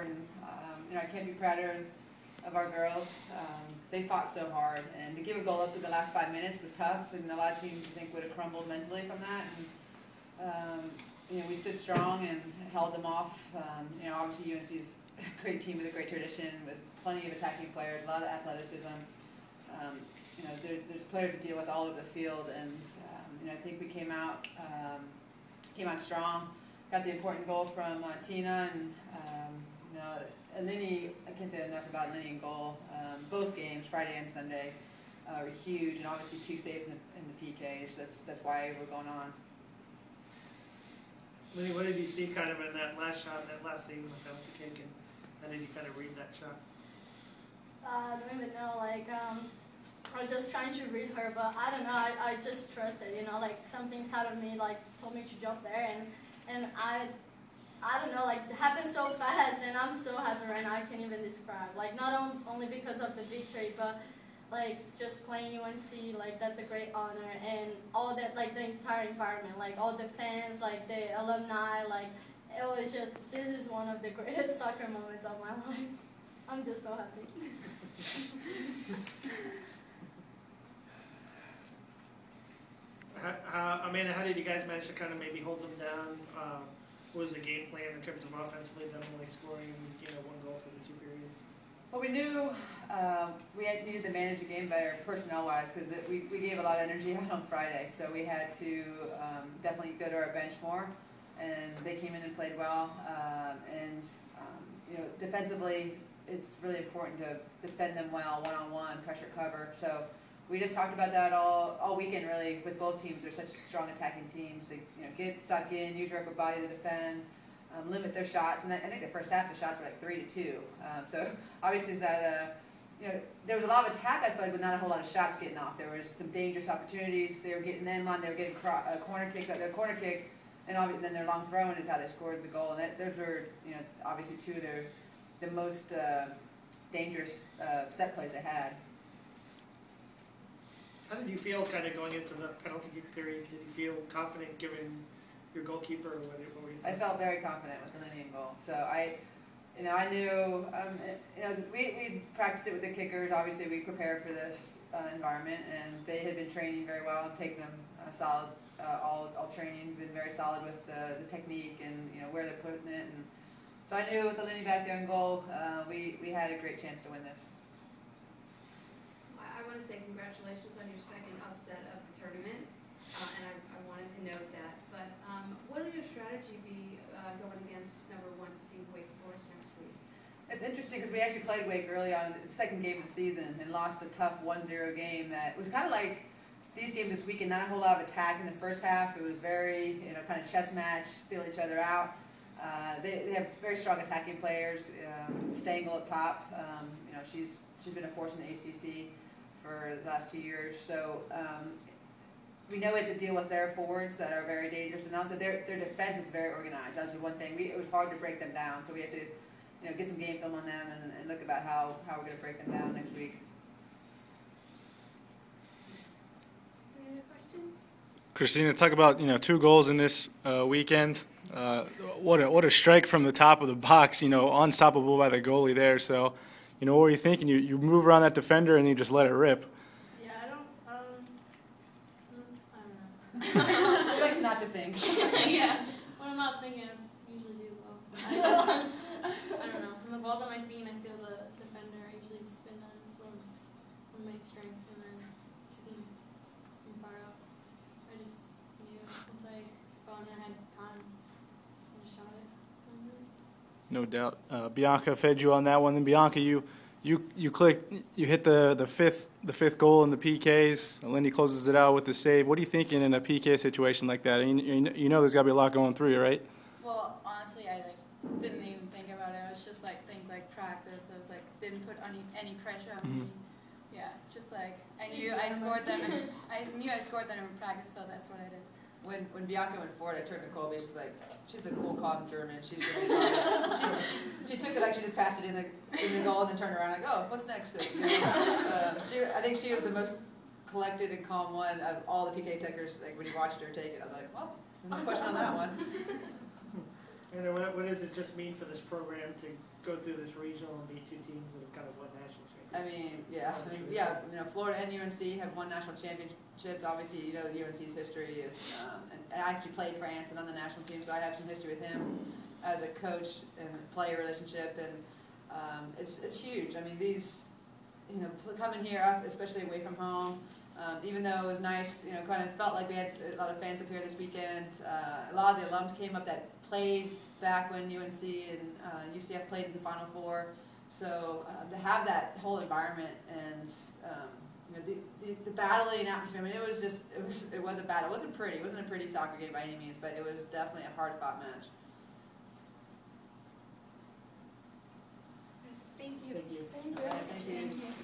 court, and I can't be prouder of our girls. They fought so hard, and to give a goal up in the last 5 minutes was tough, and a lot of teams I think would have crumbled mentally from that. And, we stood strong and held them off. Obviously UNC is a great team with a great tradition, with plenty of attacking players, a lot of athleticism. There's players to deal with all over the field, and I think we came out strong. Got the important goal from Tina, and Lenny. I can't say enough about Lenny and goal. Both games, Friday and Sunday, were huge, and obviously 2 saves in the PKs. That's why we're going on. Lenny, what did you see kind of in that last shot, that last save with the kick, and how did you kind of read that shot? I don't even know, I was just trying to read her, but I don't know, I just trusted, something inside of me, told me to jump there, and I don't know, it happened so fast, and I'm so happy right now, I can't even describe, not only because of the victory, but, just playing UNC, that's a great honor, and all that, the entire environment, all the fans, the alumni, it was just, this is one of the greatest soccer moments of my life. I'm just so happy. Amanda, how did you guys manage to kind of maybe hold them down? What was the game plan in terms of offensively, them only scoring 1 goal for the 2 periods? Well, we knew we needed to manage the game better personnel-wise, because we gave a lot of energy out on Friday, so we had to definitely go to our bench more, and they came in and played well. Defensively, it's really important to defend them well, one-on-one, pressure cover. So we just talked about that all weekend, really, with both teams. They're such strong attacking teams. They get stuck in, use your upper body to defend, limit their shots. And I think the first half the shots were 3-2. So obviously that there was a lot of attack, I feel like, but not a whole lot of shots getting off. There was some dangerous opportunities. They were getting them on. They were getting corner kicks. Their corner kick, and then their long throw-in is how they scored the goal. And those were obviously 2 of the most dangerous set plays they had. How did you feel kind of going into the penalty kick period? Did you feel confident given your goalkeeper, or what were you thinking? I felt very confident with the Lenny goal. So I knew, we practiced it with the kickers. Obviously, we prepared for this environment, and they had been training very well and taken them solid, all training, been very solid with the technique and where they're putting it. And so I knew with the Lenny back there in goal, we had a great chance to win this. I want to say congratulations on your second upset of the tournament, and I wanted to note that. But what will your strategy be going against #1 seed Wake Forest next week? It's interesting because we actually played Wake early on in the second game of the season and lost a tough 1-0 game that was kind of like these games this weekend, not a whole lot of attack in the first half. It was very, kind of chess match, feel each other out. They have very strong attacking players. Stengel up top, she's been a force in the ACC for the last 2 years. So we know we have to deal with their forwards that are very dangerous, and also their defense is very organized. That was the one thing. It was hard to break them down, so we have to get some game film on them and look about how we're going to break them down next week. Any other questions? Christina, talk about 2 goals in this weekend. What a strike from the top of the box. Unstoppable by the goalie there. So, what were you thinking? You move around that defender and you just let it rip. Yeah, I don't know. She likes not to think. Yeah, when I'm not thinking, I usually do well. I don't know. When the ball's on my feet and I feel the defender, I usually spin that. It's one of my strengths, and then kicking from far out. I just knew once I spun, I had time, I just shot it. No doubt. Bianca fed you on that one. Then Bianca, you clicked, you hit the fifth goal in the PKs. Lindy closes it out with the save. What are you thinking in a PK situation like that? There's got to be a lot going through you, right? Well, honestly, I didn't even think about it. I was just practice. I was didn't put any pressure on me. Yeah, just I knew I scored them, and I knew I scored them in practice, so that's what I did. When Bianca went forward, I turned to Colby. She's a cool, calm German. She's really calm. She took it she just passed it in the goal and then turned around oh, what's next? I think she was the most collected and calm one of all the PK takers. When you watched her take it, I was well, no question on that one. What does it just mean for this program to go through this regional and beat two teams that have kind of won national championships. Florida and UNC have won national championships. Obviously, you know UNC's history is, and I actually played France and on the national team, so I have some history with him as a coach and player relationship, and it's huge. I mean, these, coming here, especially away from home, even though it was nice, kind of felt like we had a lot of fans up here this weekend. A lot of the alums came up that played back when UNC and UCF played in the Final Four. So to have that whole environment and the battling atmosphere, I mean, it was a battle. It wasn't pretty. It wasn't a pretty soccer game by any means, but it was definitely a hard-fought match. Thank you. Thank you. Thank you. All right, thank you. Thank you.